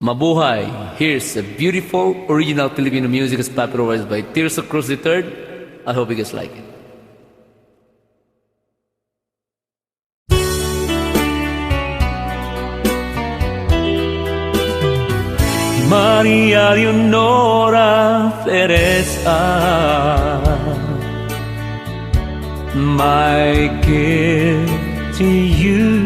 Mabuhay! Here's a beautiful original Filipino music as popularized by Tears Across the Third. I hope you guys like it. Maria Leonora Teresa, my gift to you.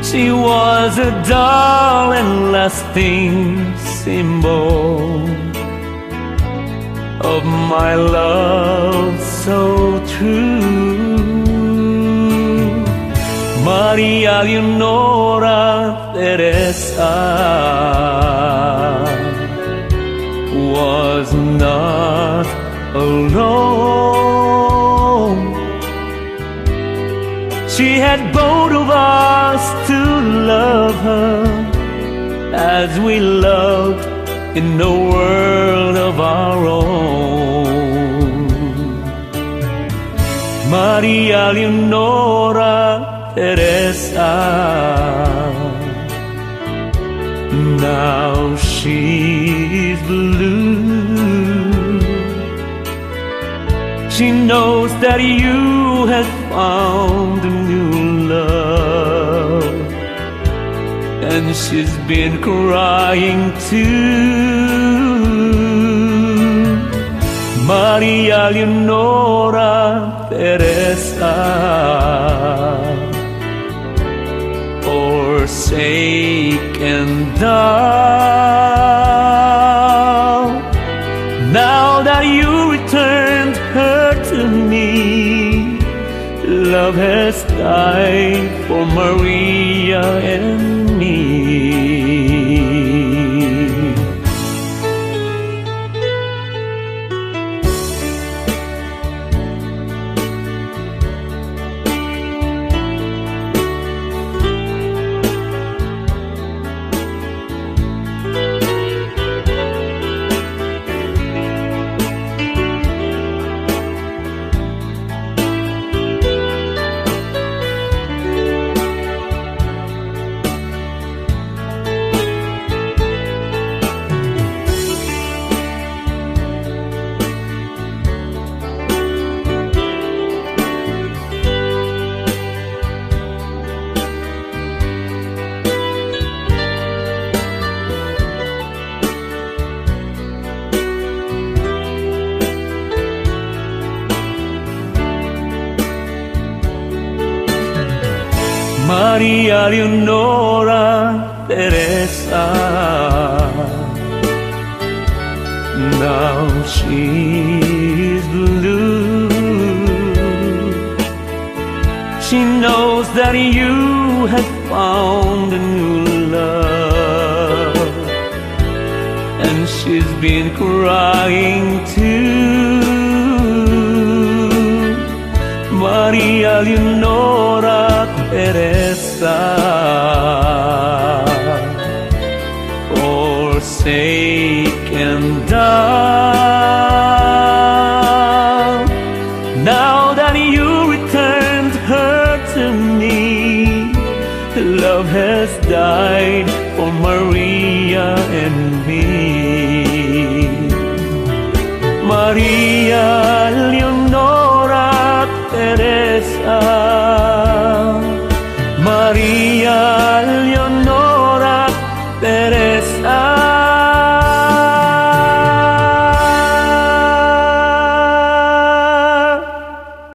She was a dull and lasting symbol of my love so true. Maria Leonora Teresa was not alone. She had both of us to love her as we loved in a world of our own. Maria Leonora Teresa, now she's blue. She knows that you have found a new love, and she's been crying too. Maria Leonora Teresa, forsaken thou. Now that you returned her to me, love has died for Maria and me. Maria Leonora Teresa, now she's blue. She knows that you have found a new love, and she's been crying too. Maria Leonora Teresa, forsaken thou. Now that you returned her to me, love has died for Maria and me. Maria Leonora